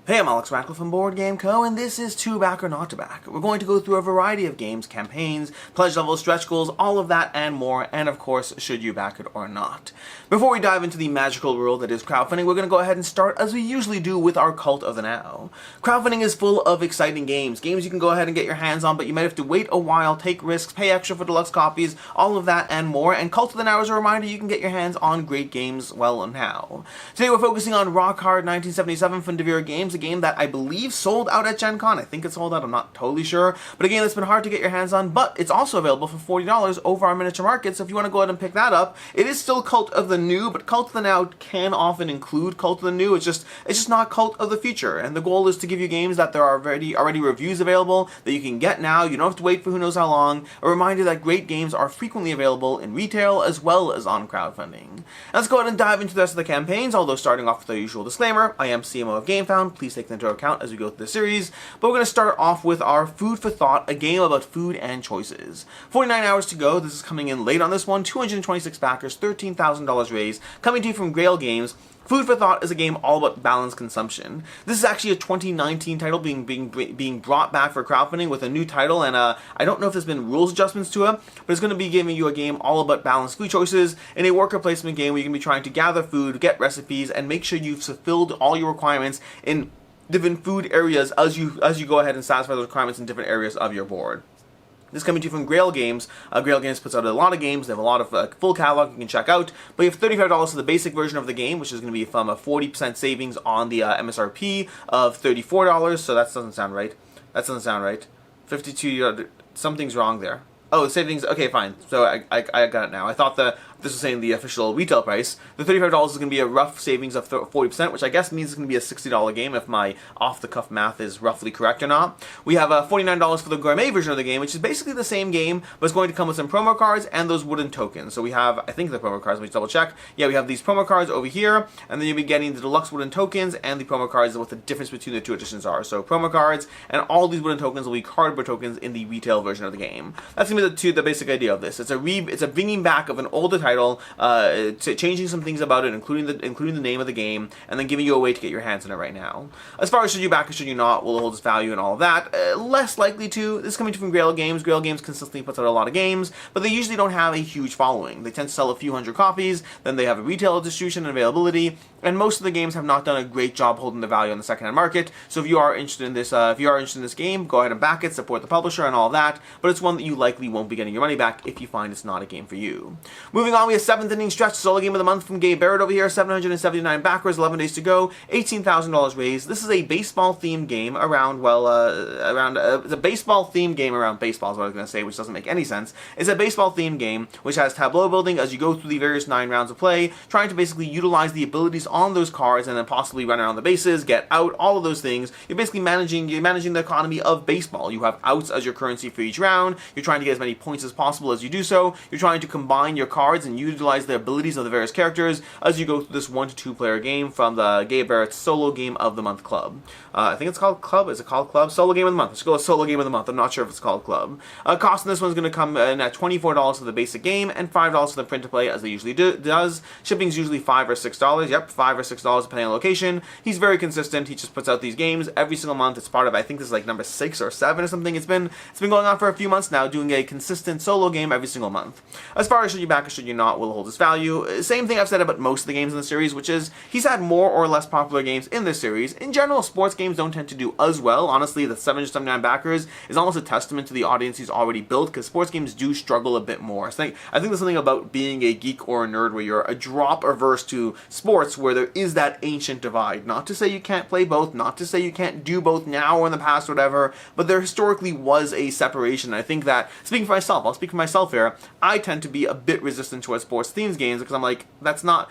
Hey, I'm Alex Ratcliffe from Board Game Co., and this is To Back or Not to Back. We're going to go through a variety of games, campaigns, pledge levels, stretch goals, all of that and more, and of course, should you back it or not. Before we dive into the magical world that is crowdfunding, we're going to go ahead and start, as we usually do, with our Cult of the Now. Crowdfunding is full of exciting games you can go ahead and get your hands on, but you might have to wait a while, take risks, pay extra for deluxe copies, all of that and more, and Cult of the Now is a reminder you can get your hands on great games well now. Today we're focusing on Rock Hard 1977 from Devere Games, a game that I believe sold out at Gen Con. I think it sold out, I'm not totally sure. But a game that's been hard to get your hands on, but it's also available for $40 over our miniature market, so if you want to go ahead and pick that up, it is still Cult of the New, but Cult of the Now can often include Cult of the New. It's just not Cult of the Future, and the goal is to give you games that there are already reviews available that you can get now. You don't have to wait for who knows how long. A reminder that great games are frequently available in retail as well as on crowdfunding. Now let's go ahead and dive into the rest of the campaigns, although starting off with the usual disclaimer, I am CMO of GameFound. Please take that into account as we go through the series, but we're going to start off with our Food for Thought, a game about food and choices. 49 hours to go. This is coming in late on this one. 226 backers, $13,000 raised, coming to you from Grail Games. Food for Thought is a game all about balanced consumption. This is actually a 2019 title being brought back for crowdfunding with a new title, and I don't know if there's been rules adjustments to it, but it's going to be giving you a game all about balanced food choices in a worker placement game where you can be trying to gather food, get recipes, and make sure you've fulfilled all your requirements in different food areas as you go ahead and satisfy those requirements in different areas of your board. This is coming to you from Grail Games. Grail Games puts out a lot of games. They have a lot of full catalog you can check out. But you have $35 for the basic version of the game, which is going to be from a 40% savings on the MSRP of $34. So that doesn't sound right. That doesn't sound right. 52. Something's wrong there. Oh, the savings. Okay, fine. So I got it now. I thought this was saying the official retail price. The $35 is going to be a rough savings of 40%, which I guess means it's going to be a $60 game if my off-the-cuff math is roughly correct or not. We have $49 for the gourmet version of the game, which is basically the same game, but it's going to come with some promo cards and those wooden tokens. So we have, I think the promo cards, let me double check. Yeah, we have these promo cards over here, and then you'll be getting the deluxe wooden tokens and the promo cards and what the difference between the two editions are. So promo cards and all these wooden tokens will be cardboard tokens in the retail version of the game. That's going to be the basic idea of this. It's a bringing back of an older title, changing some things about it, including the name of the game, and then giving you a way to get your hands on it right now. As far as should you back or should you not, will it hold its value and all of that, less likely to. This is coming from Grail Games. Grail Games consistently puts out a lot of games, but they usually don't have a huge following. They tend to sell a few hundred copies, then they have a retail distribution and availability, and most of the games have not done a great job holding the value on the secondhand market. So if you are interested in this, game, go ahead and back it, support the publisher and all of that. But it's one that you likely won't be getting your money back if you find it's not a game for you. Moving on, we have 7th Inning Stretch, solo game of the month from Gabe Barrett over here. 779 backers, 11 days to go, $18,000 raised. This is a baseball themed game around it's a baseball themed game around baseball is what I was going to say, which doesn't make any sense. It's a baseball themed game which has tableau building as you go through the various 9 rounds of play, trying to basically utilize the abilities on those cards and then possibly run around the bases, get out, all of those things. You're basically managing the economy of baseball. You have outs as your currency for each round. You're trying to get as many points as possible as you do so. You're trying to combine your cards and utilize the abilities of the various characters as you go through this 1 to 2 player game from the Gabe Barrett Solo Game of the Month Club. I think it's called Club. Is it called Club? Solo Game of the Month. Let's go with Solo Game of the Month. I'm not sure if it's called Club. Cost in this one's going to come in at $24 for the basic game and $5 for the print to play, as they usually does. Shipping's usually $5 or $6. Yep, $5 or $6 depending on location. He's very consistent. He just puts out these games every single month. It's part of, I think this is like number 6 or 7 or something. It's been going on for a few months now, doing a consistent solo game every single month. As far as should you back or should you not, will hold its value. Same thing I've said about most of the games in the series, which is he's had more or less popular games in this series. In general, sports games don't tend to do as well. Honestly, the 779 backers is almost a testament to the audience he's already built, because sports games do struggle a bit more. I think there's something about being a geek or a nerd where you're a drop averse to sports, where there is that ancient divide. Not to say you can't play both, not to say you can't do both now or in the past or whatever, but there historically was a separation. I think that, speaking for myself, I'll speak for myself here, I tend to be a bit resistant towards sports themes games because I'm like, that's not...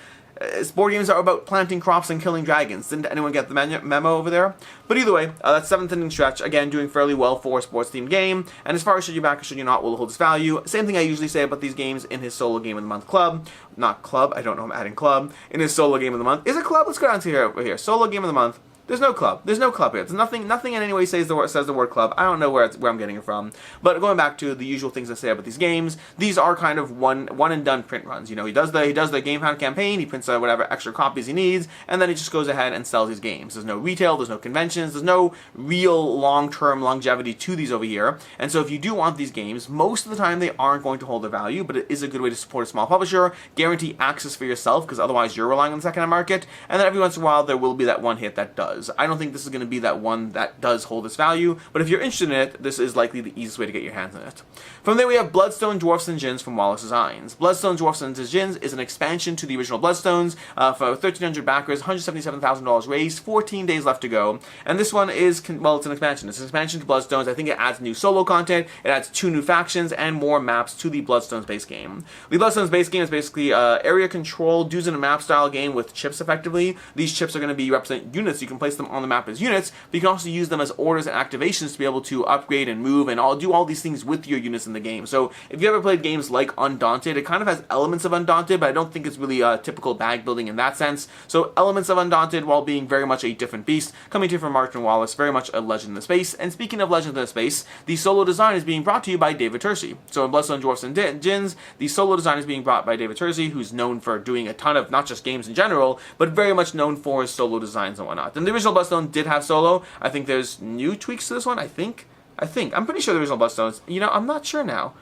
Sport games are about planting crops and killing dragons. Didn't anyone get the memo over there? But either way, that's 7th Inning Stretch. Again, doing fairly well for a sports-themed game. And as far as should you back or should you not, will hold its value. Same thing I usually say about these games in his Solo Game of the Month Club. Not Club, I don't know, I'm adding Club. In his Solo Game of the Month. Is it Club? Let's go down to here. Solo Game of the Month. There's no club. There's no club here. There's nothing in any way says the word club. I don't know where I'm getting it from. But going back to the usual things I say about these games, these are kind of one and done print runs. You know, he does the GameHound campaign, he prints whatever extra copies he needs, and then he just goes ahead and sells these games. There's no retail, there's no conventions, there's no real long-term longevity to these over here. And so if you do want these games, most of the time they aren't going to hold their value, but it is a good way to support a small publisher, guarantee access for yourself, because otherwise you're relying on the secondhand market, and then every once in a while there will be that one hit that does. I don't think this is going to be that one that does hold its value, but if you're interested in it, this is likely the easiest way to get your hands on it. From there we have Bloodstone, Dwarfs, and Djinns from Wallace Designs. Bloodstone, Dwarfs, and Djinns is an expansion to the original Bloodstones for 1,300 backers, $177,000 raised, 14 days left to go, and this one is, well, it's an expansion. It's an expansion to Bloodstones. I think it adds new solo content, it adds 2 new factions, and more maps to the Bloodstones base game. The Bloodstones base game is basically area control, dudes in a map style game with chips effectively. These chips are going to be represent units. You can place them on the map as units, but you can also use them as orders and activations to be able to upgrade and move and do all these things with your units in the game. So if you ever played games like Undaunted, it kind of has elements of Undaunted, but I don't think it's really typical bag building in that sense. So elements of Undaunted while being very much a different beast, coming to you from Martin Wallace, very much a legend in the space. And speaking of legends in the space, the solo design is being brought to you by David Tercey. So in Bloodstone, Dwarfs, and Djinns, the solo design is being brought by David Tercey, who's known for doing a ton of not just games in general, but very much known for his solo designs and whatnot. And the original Bloodstone did have solo. I think there's new tweaks to this one. I'm pretty sure the original Bloodstones, you know, I'm not sure now.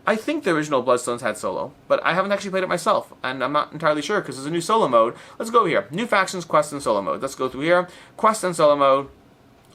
I think the original Bloodstones had solo, but I haven't actually played it myself, and I'm not entirely sure because there's a new solo mode. Let's go over here. New factions, quests, and solo mode. Let's go through here. Quest and solo mode.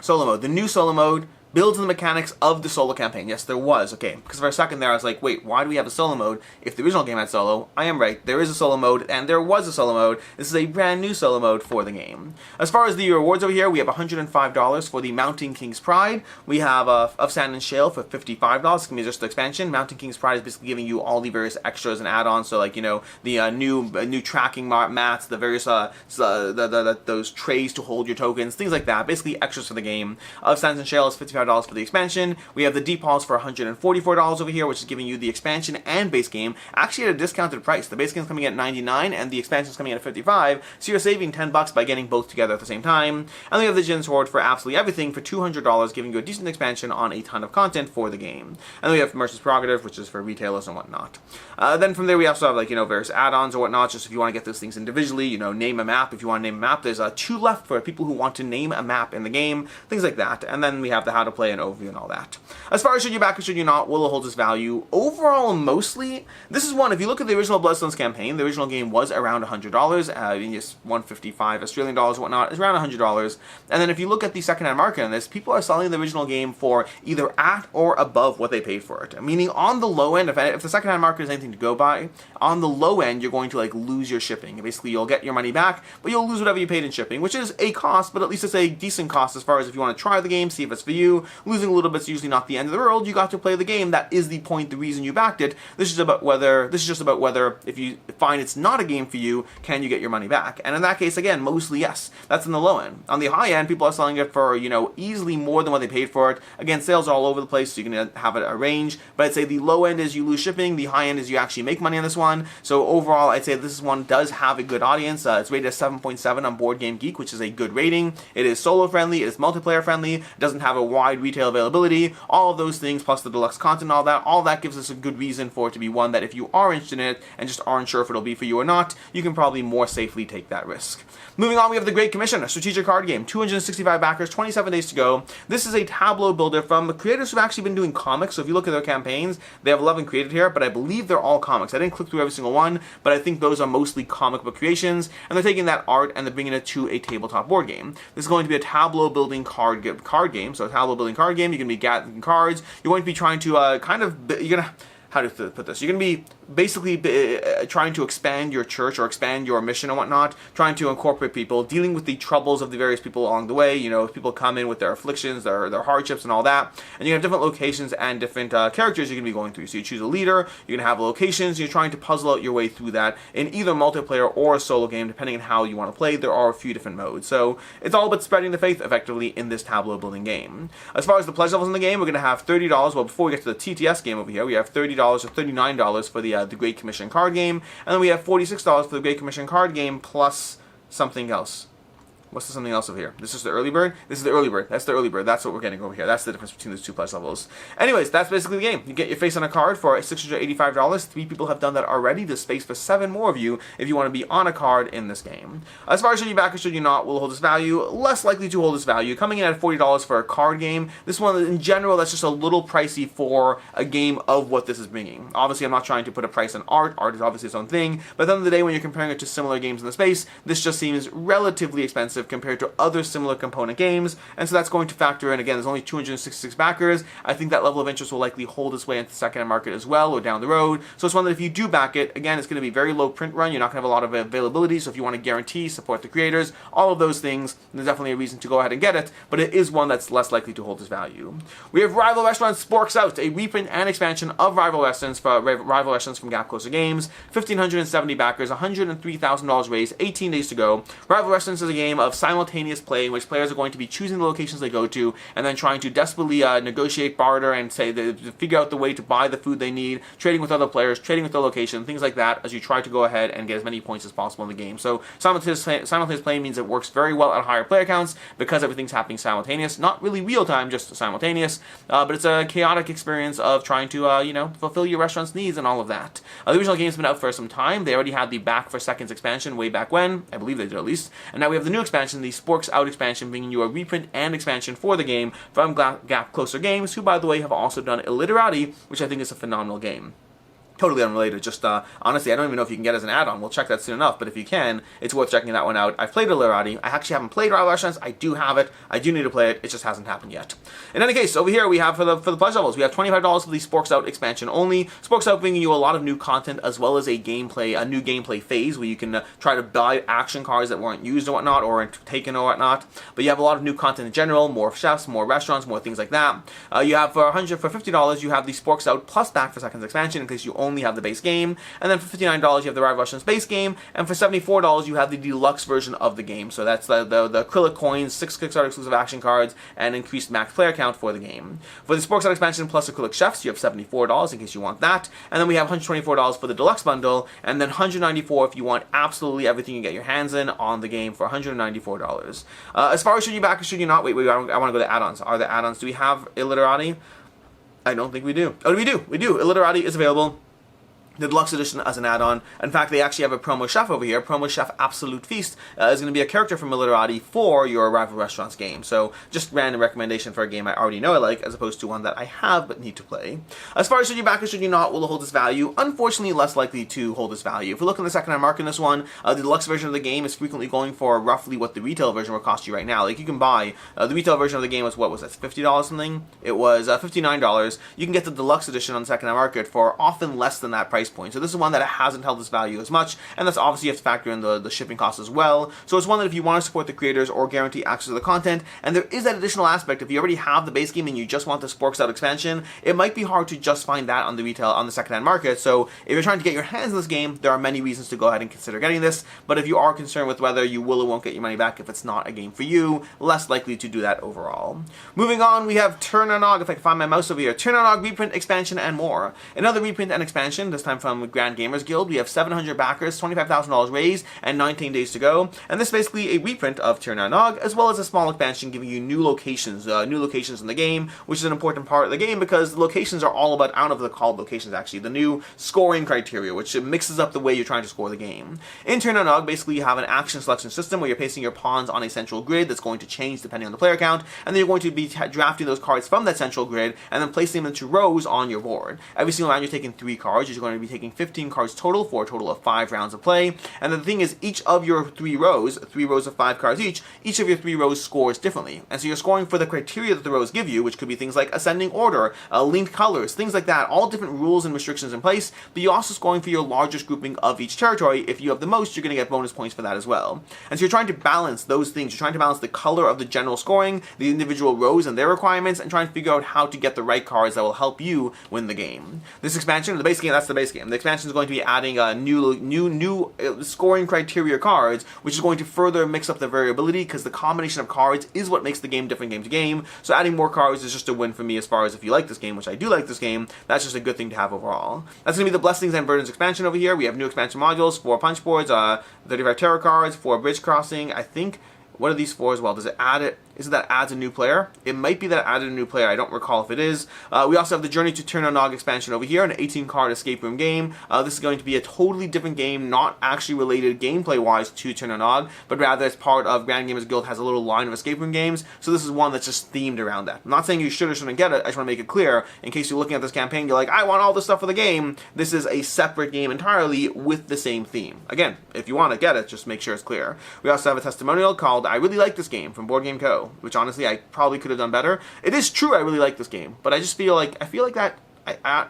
Solo mode. The new solo mode builds on the mechanics of the solo campaign. Yes, there was. Okay, because for a second there I was like, wait, why do we have a solo mode if the original game had solo? I am right. There is a solo mode, and there was a solo mode. This is a brand new solo mode for the game. As far as the rewards over here, we have $105 for the Mountain King's Pride. We have of Sand and Shale for $55. It's going to be just the expansion. Mountain King's Pride is basically giving you all the various extras and add-ons. So like, you know, the new tracking mats, the various those trays to hold your tokens, things like that. Basically extras for the game. Of Sand and Shale is $55 for the expansion. We have the deep halls for $144 over here, which is giving you the expansion and base game actually at a discounted price. The base game is coming at $99 and the expansion is coming at $55, so you're saving $10 by getting both together at the same time. And we have the Djinn Sword for absolutely everything for $200, giving you a decent expansion on a ton of content for the game. And then we have Merchant's Prerogative, which is for retailers and whatnot. Then from there we also have, like, you know, various add-ons or whatnot, just if you want to get those things individually, you know, name a map. If you want to name a map, there's 2 left for people who want to name a map in the game, things like that. And then we have the how to play and overview and all that. As far as should you back or should you not, will it hold its value? Overall, mostly, this is one, if you look at the original Bloodstones campaign, the original game was around $100, just 155 Australian dollars and whatnot, it's around $100. And then if you look at the secondhand market on this, people are selling the original game for either at or above what they paid for it. Meaning on the low end, if the secondhand market is anything to go by, on the low end, you're going to like lose your shipping. Basically, you'll get your money back, but you'll lose whatever you paid in shipping, which is a cost, but at least it's a decent cost as far as if you want to try the game, see if it's for you. Losing a little bit's usually not the end of the world. You got to play the game. That is the point, the reason you backed it. This is just about whether if you find it's not a game for you, can you get your money back? And in that case, again, mostly yes. That's in the low end. On the high end, people are selling it for, you know, easily more than what they paid for it. Again, sales are all over the place, so you can have it a range. But I'd say the low end is you lose shipping. The high end is you actually make money on this one. So overall, I'd say this one does have a good audience. It's rated as 7.7 on Board Game Geek, which is a good rating. It is solo friendly. It is multiplayer friendly. It doesn't have a wide retail availability. All of those things, plus the deluxe content, all that gives us a good reason for it to be one that if you are interested in it and just aren't sure if it'll be for you or not, you can probably more safely take that risk. Moving on, we have the Great Commission, a strategic card game. 265 backers, 27 days to go. This is a tableau builder from the creators who've actually been doing comics. So if you look at their campaigns, they have 11 created here, but I believe they're all comics. I didn't click through every single one, but I think those are mostly comic book creations, and they're taking that art and they're bringing it to a tabletop board game. This is going to be a tableau building card game. So a tableau building card game, you're going to be gathering cards. You're going to be trying to how to put this? You're going to be basically trying to expand your church or expand your mission and whatnot, trying to incorporate people, dealing with the troubles of the various people along the way. You know, if people come in with their afflictions, their hardships and all that, and you have different locations and different characters you're going to be going through. So you choose a leader, you're going to have locations, you're trying to puzzle out your way through that in either multiplayer or a solo game, depending on how you want to play. There are a few different modes. So it's all about spreading the faith effectively in this tableau building game. As far as the pledge levels in the game, we're going to have $30. Well, before we get to the TTS game over here, we have $30 or $39 for the Great Commission card game, and then we have $46 for the Great Commission card game plus something else. What's the something else over here? This is the early bird? This is the early bird. That's the early bird. That's what we're getting over here. That's the difference between those two pledge levels. Anyways, that's basically the game. You get your face on a card for $685. 3 people have done that already. There's space for 7 more of you if you want to be on a card in this game. As far as should you back or should you not will hold this value, less likely to hold this value. Coming in at $40 for a card game. This one, in general, that's just a little pricey for a game of what this is bringing. Obviously, I'm not trying to put a price on art. Art is obviously its own thing. But at the end of the day, when you're comparing it to similar games in the space, this just seems relatively expensive compared to other similar component games, and so that's going to factor in. Again, there's only 266 backers. I think that level of interest will likely hold its way into the second-hand market as well, or down the road. So it's one that if you do back it, again, it's going to be very low print run. You're not going to have a lot of availability, so if you want to guarantee, support the creators, all of those things, there's definitely a reason to go ahead and get it, but it is one that's less likely to hold its value. We have Rival Restaurants SPORKS out, a reprint and expansion of Rival Restaurants from Gap Closer Games. 1,570 backers, $103,000 raised, 18 days to go. Rival Restaurants is a game of simultaneous play in which players are going to be choosing the locations they go to and then trying to desperately negotiate, barter, and figure out the way to buy the food they need, trading with other players, trading with the location, things like that, as you try to go ahead and get as many points as possible in the game. So simultaneous play means it works very well at higher player counts because everything's happening simultaneous, not really real time, just simultaneous, but it's a chaotic experience of trying to fulfill your restaurant's needs and all of that. The original game's been out for some time. They already had the Back for Seconds expansion way back when, I believe they did at least, and now we have the new expansion, the SPORKS Out expansion, bringing you a reprint and expansion for the game from Gap Closer Games, who, by the way, have also done Illiterati, which I think is a phenomenal game. Totally unrelated, just honestly, I don't even know if you can get it as an add-on. We'll check that soon enough, but if you can, it's worth checking that one out. I've played Illiterati. I actually haven't played Rival Restaurants. I do have it. I do need to play it. It just hasn't happened yet. In any case, over here we have for the pledge levels, we have $25 for the SPORKS Out expansion only. SPORKS Out bringing you a lot of new content as well as a new gameplay phase where you can try to buy action cards that weren't used or whatnot, or taken or whatnot. But you have a lot of new content in general, more chefs, more restaurants, more things like that. You have for $50, you have the SPORKS Out plus Back for Seconds expansion in case you only have the base game. And then for $59, you have the Rival Restaurants base game. And for $74, you have the deluxe version of the game. So that's the acrylic coins, 6 Kickstarter exclusive action cards, and increased max player count for the game. For the SPORKS Out expansion plus acrylic chefs, you have $74 in case you want that. And then we have $124 for the deluxe bundle, and then $194 if you want absolutely everything you get your hands in on the game for $194. As far as should you back or should you not, wait, I want to go to add-ons. Are there add-ons? Do we have Illiterati? I don't think we do. Oh, we do. We do. Illiterati is available. The deluxe edition as an add-on. In fact, they actually have a promo chef over here. Promo chef Absolute Feast is going to be a character from Illiterati for your Rival Restaurants game. So just random recommendation for a game I already know I like, as opposed to one that I have but need to play. As far as should you back or should you not will it hold its value, unfortunately less likely to hold its value. If we look in the second-hand market in this one, the deluxe version of the game is frequently going for roughly what the retail version will cost you right now. Like you can buy, the retail version of the game was, what was that, $50 something? It was $59. You can get the deluxe edition on the second-hand market for often less than that price point. So this is one that hasn't held its value as much, and that's obviously you have to factor in the shipping costs as well. So it's one that if you want to support the creators or guarantee access to the content, and there is that additional aspect, if you already have the base game and you just want the SPORKS Out expansion, it might be hard to just find that on the retail, on the second-hand market. So if you're trying to get your hands on this game, there are many reasons to go ahead and consider getting this, but if you are concerned with whether you will or won't get your money back if it's not a game for you, less likely to do that overall. Moving on, we have Turn on Og, if I can find my mouse over here, Turn on Og reprint, expansion, and more. Another reprint and expansion, this time from Grand Gamers Guild. We have 700 backers, $25,000 raised, and 19 days to go. And this is basically a reprint of Turn on Og, as well as a small expansion giving you new locations in the game, which is an important part of the game because the locations are all about, I don't know if they're called locations actually, the new scoring criteria, which mixes up the way you're trying to score the game. In Turn on Og, basically you have an action selection system where you're placing your pawns on a central grid that's going to change depending on the player count, and then you're going to be drafting those cards from that central grid and then placing them into rows on your board. Every single round you're taking 3 cards. You're going to be taking 15 cards total for a total of 5 rounds of play. And the thing is, each of your 3 rows of 5 cards each of your 3 rows scores differently. And so you're scoring for the criteria that the rows give you, which could be things like ascending order, linked colors, things like that, all different rules and restrictions in place, but you're also scoring for your largest grouping of each territory. If you have the most, you're going to get bonus points for that as well. And so you're trying to balance those things. You're trying to balance the color of the general scoring, the individual rows and their requirements, and trying to figure out how to get the right cards that will help you win the game. This expansion, the base game, that's the base game. The expansion is going to be adding new scoring criteria cards, which is going to further mix up the variability because the combination of cards is what makes the game different game to game. So adding more cards is just a win for me as far as if you like this game, which I do like this game, that's just a good thing to have overall. That's going to be the Blessings and Burdens expansion over here. We have new expansion modules, 4 punch boards, 35 tarot cards, 4 bridge crossing, I think. What are these for as well? Does it add it? Is it that adds a new player? It might be that it added a new player. I don't recall if it is. We also have the Journey to Tir na Nog expansion over here, an 18-card escape room game. This is going to be a totally different game, not actually related gameplay-wise to Tir na Nog, but rather as part of Grand Gamers Guild has a little line of escape room games. So this is one that's just themed around that. I'm not saying you should or shouldn't get it. I just want to make it clear in case you're looking at this campaign, you're like, I want all this stuff for the game. This is a separate game entirely with the same theme. Again, if you want to get it, just make sure it's clear. We also have a testimonial called I Really Like This Game from Board Game Co., which honestly I probably could have done better. It is true I really like this game, but I just feel like that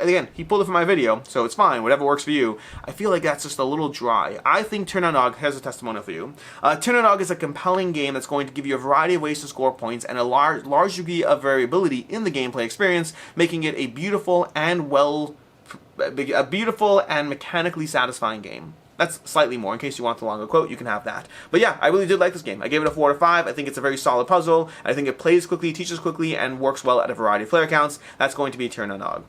again, he pulled it from my video, so it's fine, whatever works for you. I feel like that's just a little dry. I think Tir na Nog has a testimonial for you. Tir na Nog is a compelling game that's going to give you a variety of ways to score points and a large degree of variability in the gameplay experience, making it a beautiful and mechanically satisfying game. That's slightly more. In case you want the longer quote, you can have that. But yeah, I really did like this game. I gave it a 4 out of 5. I think it's a very solid puzzle. I think it plays quickly, teaches quickly, and works well at a variety of player counts. That's going to be Tir na Nog.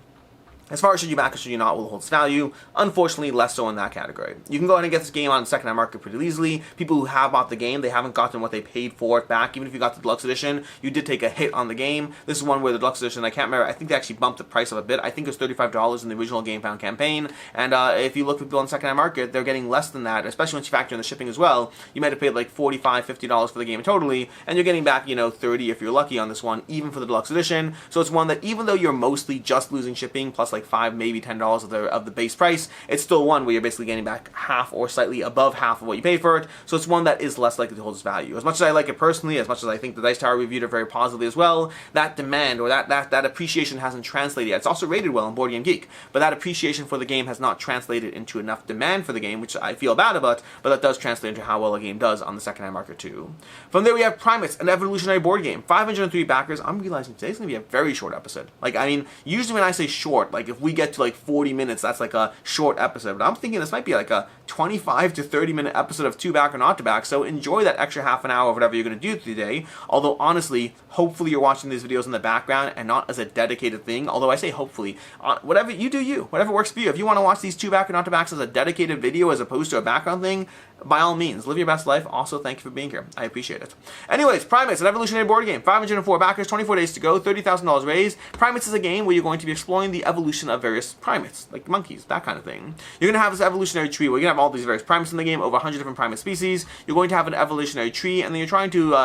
As far as should you back or should you not will hold its value, unfortunately less so in that category. You can go ahead and get this game on the secondhand market pretty easily. People who have bought the game, they haven't gotten what they paid for it back. Even if you got the deluxe edition, you did take a hit on the game. This is one where the deluxe edition, I can't remember, I think they actually bumped the price up a bit. I think it was $35 in the original GameFound campaign. And if you look at people on the secondhand market, they're getting less than that, especially once you factor in the shipping as well. You might have paid like $45, $50 for the game totally, and you're getting back, $30 if you're lucky on this one, even for the deluxe edition. So it's one that even though you're mostly just losing shipping, plus like $5, maybe $10 of the base price, it's still one where you're basically getting back half or slightly above half of what you pay for it, so it's one that is less likely to hold its value. As much as I like it personally, as much as I think the Dice Tower reviewed it very positively as well, that demand or that appreciation hasn't translated yet. It's also rated well on Board Game Geek, but that appreciation for the game has not translated into enough demand for the game, which I feel bad about, but that does translate into how well a game does on the secondhand market too. From there we have Primates, an evolutionary board game. 503 backers. I'm realizing today's going to be a very short episode. Like, I mean, usually when I say short, like if we get to like 40 minutes, that's like a short episode. But I'm thinking this might be like a 25 to 30 minute episode of Two Back or Not to Back, so enjoy that extra half an hour of whatever you're going to do today. Although honestly, hopefully you're watching these videos in the background and not as a dedicated thing. Although I say hopefully, whatever you do, whatever works for you. If you want to watch these Two Back or Not to Backs as a dedicated video as opposed to a background thing, by all means, live your best life. Also, thank you for being here. I appreciate it. Anyways, Primates, an evolutionary board game. 504 backers, 24 days to go, $30,000 raised. Primates is a game where you're going to be exploring the evolution of various primates, like monkeys, that kind of thing. You're going to have this evolutionary tree where you're going to have all these various primates in the game, over 100 different primate species. You're going to have an evolutionary tree, and then you're trying to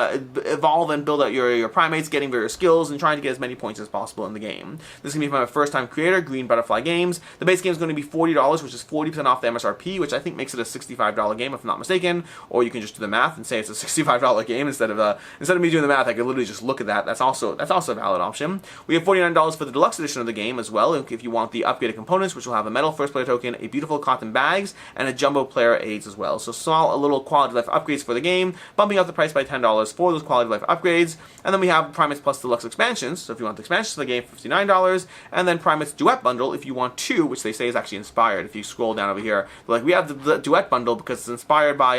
evolve and build out your primates, getting various skills, and trying to get as many points as possible in the game. This is going to be from a first-time creator, Green Butterfly Games. The base game is going to be $40, which is 40% off the MSRP, which I think makes it a $65 game, if I'm not mistaken. Or you can just do the math and say it's a $65 game instead of me doing the math. I could literally just look at that. That's also a valid option. We have $49 for the deluxe edition of the game as well, if you want the upgraded components, which will have a metal first player token, a beautiful cotton bags, and a jumbo player aids as well. So small, a little quality life upgrades for the game, bumping up the price by $10 for those quality life upgrades. And then we have Primates Plus Deluxe expansions. So if you want the expansions to the game, $59, and then Primates Duet Bundle if you want two, which they say is actually inspired. If you scroll down over here, like we have the Duet Bundle because it's inspired by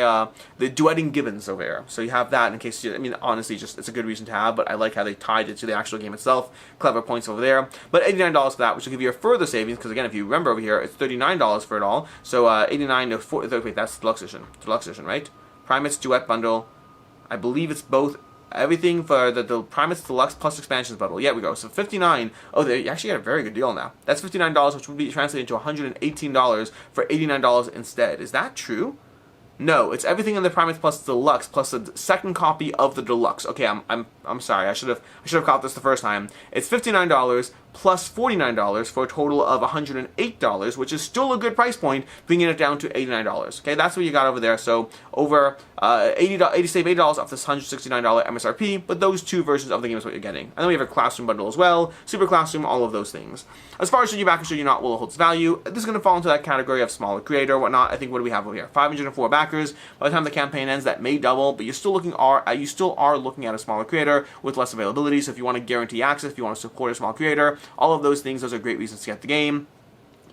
the Duetting Gibbons over here. So you have that in case I mean, honestly, just it's a good reason to have, but I like how they tied it to the actual game itself. Clever points over there. But $89 for that, which will give you a further savings, because again, if you remember over here, it's $39 for it all. So 89 to 40, wait, that's deluxe edition, right? Primates Duet Bundle. I believe it's both. Everything for the Primates Deluxe plus expansions bundle. Yeah, we go. So $59. Oh, they actually got a very good deal now. That's $59, which would be translated to $118 for $89 instead. Is that true? No, it's everything in the Primates Plus Deluxe plus a second copy of the Deluxe. Okay, I'm sorry. I should have caught this the first time. It's $59 plus $49 for a total of $108, which is still a good price point, bringing it down to $89. Okay, that's what you got over there. So over save $80 off this $169 MSRP, but those two versions of the game is what you're getting. And then we have a Classroom bundle as well, Super Classroom, all of those things. As far as should you back or should you not will hold its value, this is going to fall into that category of smaller creator, whatnot. I think what do we have over here? 504 backers. By the time the campaign ends, that may double, but you still are looking at a smaller creator with less availability. So if you want to guarantee access, if you want to support a small creator, all of those things, those are great reasons to get the game.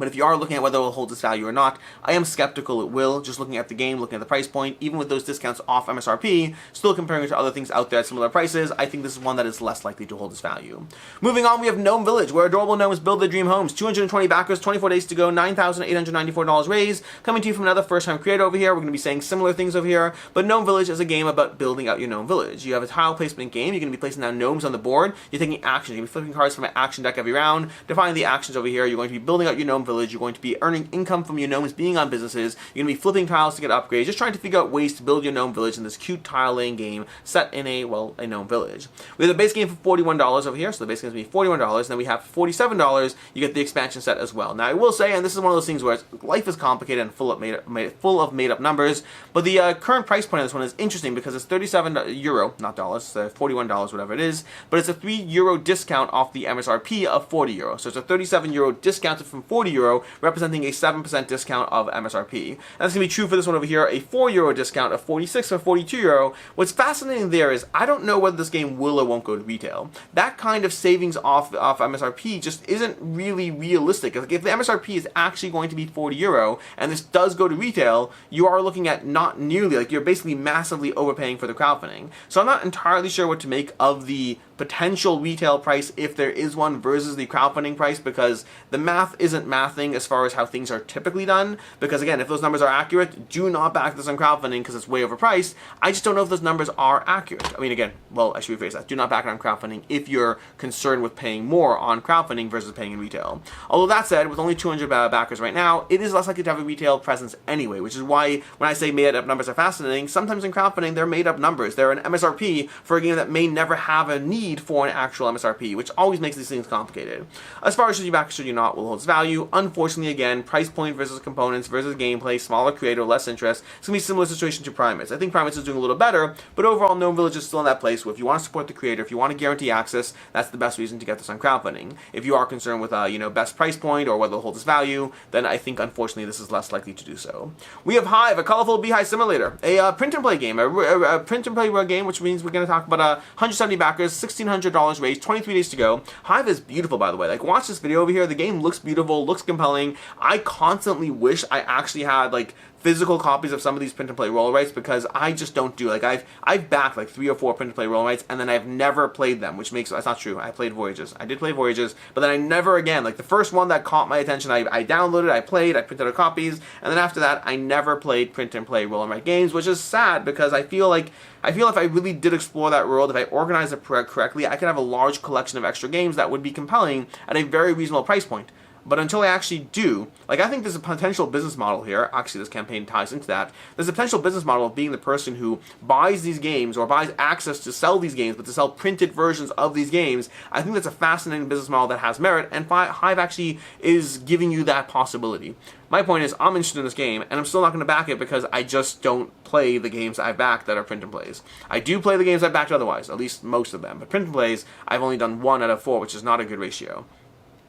But if you are looking at whether it will hold its value or not, I am skeptical it will, just looking at the game, looking at the price point, even with those discounts off MSRP, still comparing it to other things out there at similar prices, I think this is one that is less likely to hold its value. Moving on, we have Gnome Village, where adorable gnomes build their dream homes. 220 backers, 24 days to go, $9,894 raised. Coming to you from another first-time creator over here. We're going to be saying similar things over here, but Gnome Village is a game about building out your gnome village. You have a tile placement game. You're going to be placing down gnomes on the board. You're taking actions. You're going to be flipping cards from an action deck every round. Defining the actions over here, you're going to be building out your gnome village. You're going to be earning income from your gnomes being on businesses. You're going to be flipping tiles to get upgrades, just trying to figure out ways to build your gnome village in this cute tile laying game set in a gnome village. We have the base game for $41 over here, so the base game is going to be $41, and then we have for $47, you get the expansion set as well. Now I will say, and this is one of those things where life is complicated and full of made-up numbers, but the current price point of this one is interesting because it's €37, not dollars, $41, whatever it is, but it's a €3 discount off the MSRP of €40. So it's a €37 discounted from €40, representing a 7% discount of MSRP. And that's going to be true for this one over here, a €4 discount of 46 for €42. What's fascinating there is I don't know whether this game will or won't go to retail. That kind of savings off MSRP just isn't really realistic. Like if the MSRP is actually going to be €40 and this does go to retail, you are looking at not nearly, like you're basically massively overpaying for the crowdfunding. So I'm not entirely sure what to make of the potential retail price if there is one versus the crowdfunding price, because the math isn't mathing as far as how things are typically done. Because again, if those numbers are accurate, do not back this on crowdfunding because it's way overpriced. I just don't know if those numbers are accurate. I mean, again, well, I should rephrase that. Do not back it on crowdfunding if you're concerned with paying more on crowdfunding versus paying in retail. Although that said, with only 200 backers right now, it is less likely to have a retail presence anyway, which is why when I say made up numbers are fascinating, sometimes in crowdfunding they're made up numbers. They're an MSRP for a game that may never have a need for an actual MSRP, which always makes these things complicated. As far as should you back or should you not will hold its value, unfortunately again, price point versus components versus gameplay, smaller creator, less interest, it's going to be a similar situation to Primates. I think Primates is doing a little better, but overall Gnome Village is still in that place where if you want to support the creator, if you want to guarantee access, that's the best reason to get this on crowdfunding. If you are concerned with best price point or whether it holds its value, then I think unfortunately this is less likely to do so. We have HYVE, a colorful beehive simulator, a print and play game, a print and play game, which means we're going to talk about 170 backers, $1,600 raised, 23 days to go. HYVE is beautiful, by the way. Like, watch this video over here. The game looks beautiful, looks compelling. I constantly wish I actually had like physical copies of some of these print and play roll rights, because I just don't do, like, I've backed like 3 or 4 print and play roll rights and then I've never played them, which makes, that's not true. I played Voyages. I did play Voyages, but then I never again, like the first one that caught my attention, I downloaded, I played, I printed out copies, and then after that I never played print and play roll and write games, which is sad because I feel if I really did explore that world, if I organized it correctly, I could have a large collection of extra games that would be compelling at a very reasonable price point. But until I actually do, like, I think there's a potential business model here. Actually, this campaign ties into that. There's a potential business model of being the person who buys these games or buys access to sell these games, but to sell printed versions of these games. I think that's a fascinating business model that has merit, and HYVE actually is giving you that possibility. My point is, I'm interested in this game, and I'm still not going to back it because I just don't play the games I've backed that are print and plays. I do play the games I've backed otherwise, at least most of them. But print and plays, I've only done 1 out of 4, which is not a good ratio.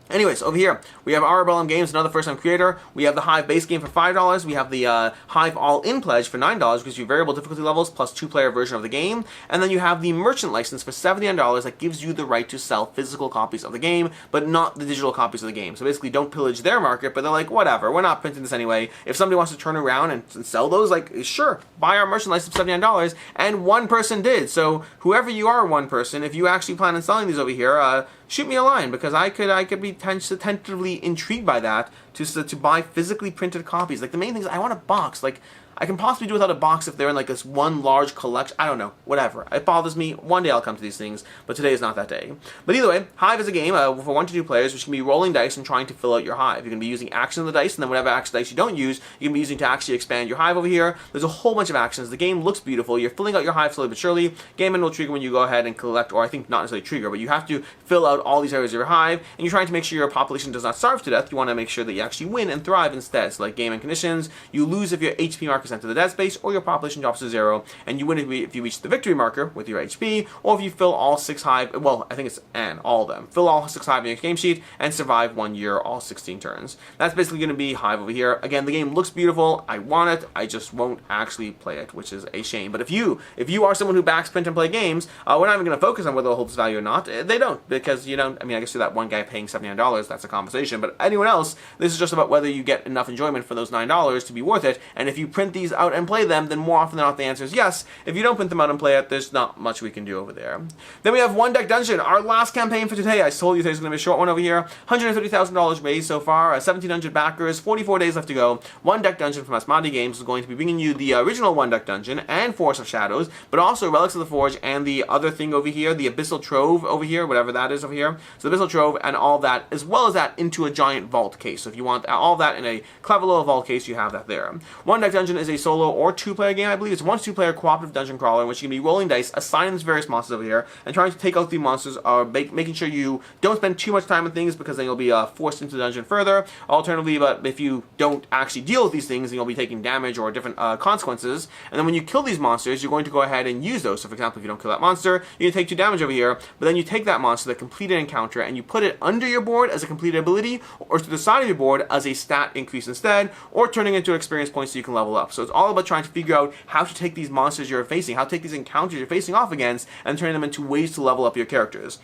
Anyways, over here, we have Arabellum Games, another first-time creator. We have the HYVE base game for $5. We have the HYVE All-In pledge for $9, gives you variable difficulty levels plus 2-player version of the game. And then you have the merchant license for $79 that gives you the right to sell physical copies of the game, but not the digital copies of the game. So basically, don't pillage their market, but they're like, whatever, we're not printing this anyway. If somebody wants to turn around and sell those, like, sure, buy our merchant license for $79. And one person did. So whoever you are, one person, if you actually plan on selling these over here, shoot me a line, because I could be tentatively intrigued by that to buy physically printed copies. Like, the main thing is I want a box. Like, I can possibly do without a box if they're in like this one large collection. I don't know, whatever. It bothers me. One day I'll come to these things, but today is not that day. But either way, HYVE is a game for 1 to 2 players, which can be rolling dice and trying to fill out your HYVE. You can be using action of the dice, and then whatever action dice you don't use, you can be using to actually expand your HYVE over here. There's a whole bunch of actions. The game looks beautiful. You're filling out your HYVE slowly but surely. Game end will trigger when you go ahead and collect, or I think not necessarily trigger, but you have to fill out all these areas of your HYVE, and you're trying to make sure your population does not starve to death. You want to make sure that you actually win and thrive instead. So like game end conditions, you lose if your HP marker marker sent to the dead space, or your population drops to 0, and you win if you reach the victory marker with your HP, or if you fill all 6 HYVE, well, I think it's all of them. Fill all 6 HYVE in your game sheet, and survive 1 year, all 16 turns. That's basically going to be HYVE over here. Again, the game looks beautiful. I want it. I just won't actually play it, which is a shame. But if you are someone who backs print and play games, we're not even going to focus on whether it holds value or not. They don't, because, you know, I mean, I guess you're that one guy paying $79, that's a conversation. But anyone else, this is just about whether you get enough enjoyment for those $9 to be worth it. And if you print these out and play them, then more often than not the answer is yes. If you don't print them out and play it, there's not much we can do over there. Then we have One Deck Dungeon, our last campaign for today. I told you today's going to be a short one over here. $130,000 raised so far, 1,700 backers, 44 days left to go. One Deck Dungeon from Asmati Games is going to be bringing you the original One Deck Dungeon and Force of Shadows, but also Relics of the Forge and the other thing over here, the Abyssal Trove over here, whatever that is over here. So the Abyssal Trove and all that, as well as that into a giant vault case. So if you want all that in a clever little vault case, you have that there. One Deck Dungeon is a solo or 2-player game, I believe. It's a 1-2-player cooperative dungeon crawler in which you can be rolling dice, assigning these various monsters over here, and trying to take out the monsters, making sure you don't spend too much time on things, because then you'll be forced into the dungeon further. Alternatively, but if you don't actually deal with these things, then you'll be taking damage or different consequences. And then when you kill these monsters, you're going to go ahead and use those. So for example, if you don't kill that monster, you can take 2 damage over here, but then you take that monster, the completed encounter, and you put it under your board as a completed ability, or to the side of your board as a stat increase instead, or turning into experience points so you can level up. So it's all about trying to figure out how to take these monsters you're facing, how to take these encounters you're facing off against, and turn them into ways to level up your characters.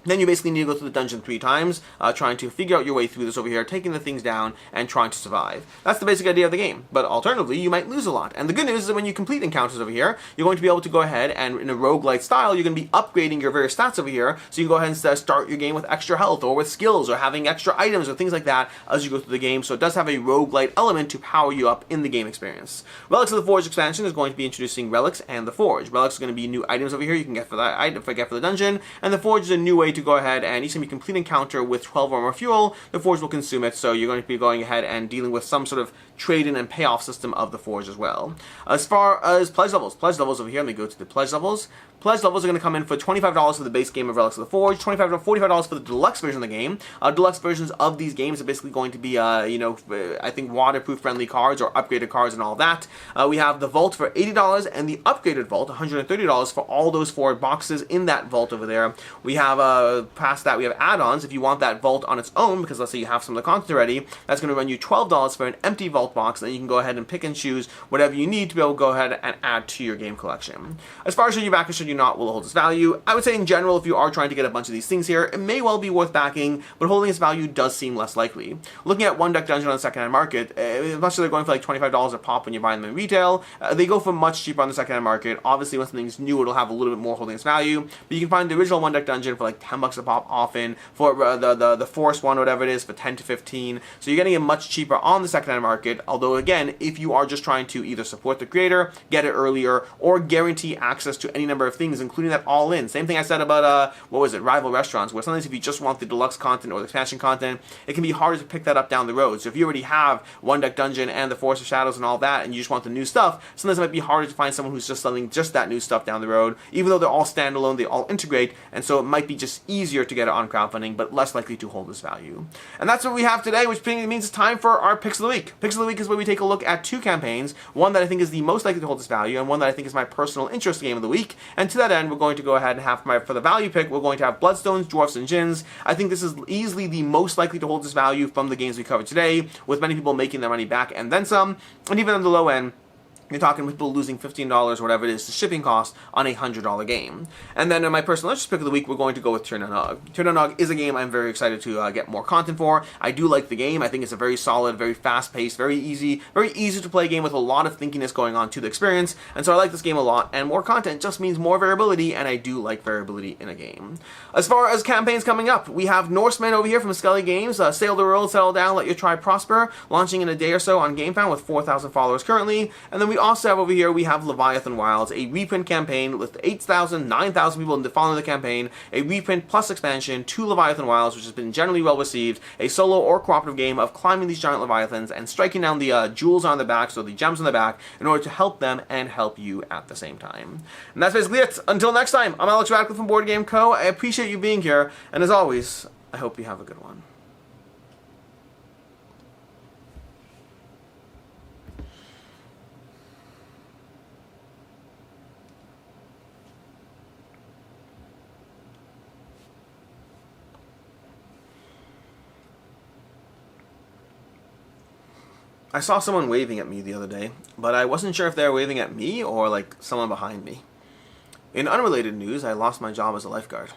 Then you basically need to go through the dungeon 3 times, trying to figure out your way through this over here, taking the things down, and trying to survive. That's the basic idea of the game. But alternatively, you might lose a lot. And the good news is that when you complete encounters over here, you're going to be able to go ahead and, in a roguelite style, you're going to be upgrading your various stats over here, so you can go ahead and start your game with extra health, or with skills, or having extra items, or things like that as you go through the game. So it does have a roguelite element to power you up in the game experience. Relics of the Forge expansion is going to be introducing Relics and the Forge. Relics are going to be new items over here you can get for that item, for the dungeon, and the Forge is a new way to go ahead and each time you complete encounter with 12 or more fuel, the Forge will consume it, so you're going to be going ahead and dealing with some sort of trade-in and payoff system of the Forge as well. As far as pledge levels over here, let me go to the pledge levels. Pledge levels are going to come in for $25 for the base game of Relics of the Forge, $45 for the deluxe version of the game. Deluxe versions of these games are basically going to be, I think waterproof friendly cards or upgraded cards and all that. We have the vault for $80 and the upgraded vault, $130 for all those 4 boxes in that vault over there. We have, past that, we have add-ons. If you want that vault on its own, because let's say you have some of the content already, that's going to run you $12 for an empty vault box, and then you can go ahead and pick and choose whatever you need to be able to go ahead and add to your game collection. As far as should you back or should you not will it hold its value, I would say in general, if you are trying to get a bunch of these things here, it may well be worth backing, but holding its value does seem less likely. Looking at One Deck Dungeon on the secondhand market, as much as they're going for like $25 a pop when you're buying them in retail, they go for much cheaper on the secondhand market. Obviously, when something's new, it'll have a little bit more holding its value, but you can find the original One Deck Dungeon for like $10 a pop often, for the Force one, whatever it is, for 10 to 15, so you're getting it much cheaper on the secondhand market. Although again, if you are just trying to either support the creator, get it earlier, or guarantee access to any number of things, including that all-in. Same thing I said about, rival restaurants, where sometimes if you just want the deluxe content or the expansion content, it can be harder to pick that up down the road. So if you already have One Deck Dungeon and the Force of Shadows and all that, and you just want the new stuff, sometimes it might be harder to find someone who's just selling just that new stuff down the road, even though they're all standalone, they all integrate, and so it might be just easier to get it on crowdfunding, but less likely to hold its value. And that's what we have today, which means it's time for our Picks of the Week. Picks of the Week is where we take a look at 2 campaigns, one that I think is the most likely to hold its value, and one that I think is my personal interest game of the week. And to that end, we're going to go ahead and have for the value pick, we're going to have Bloodstones, Dwarves, and Djinns. I think this is easily the most likely to hold its value from the games we covered today, with many people making their money back and then some. And even on the low end, you're talking people losing $15 or whatever it is to shipping costs on a $100 game. And then in my personal interest pick of the week, we're going to go with Turn on Nog. Turn on Nog is a game I'm very excited to get more content for. I do like the game. I think it's a very solid, very fast-paced, very easy to play game with a lot of thinkiness going on to the experience. And so I like this game a lot, and more content just means more variability, and I do like variability in a game. As far as campaigns coming up, we have Norseman over here from Skelly Games, Sail the World, Settle Down, Let Your Tribe Prosper, launching in a day or so on GameFound with 4,000 followers currently. And then we also have over here, we have Leviathan Wilds, a reprint campaign with 8,000, 9,000 people following the campaign, a reprint plus expansion to Leviathan Wilds, which has been generally well received, a solo or cooperative game of climbing these giant Leviathans and striking down the jewels on the back, so the gems on the back, in order to help them and help you at the same time. And that's basically it. Until next time, I'm Alex Radcliffe from Board Game Co. I appreciate you being here, and as always, I hope you have a good one. I saw someone waving at me the other day, but I wasn't sure if they were waving at me or like someone behind me. In unrelated news, I lost my job as a lifeguard.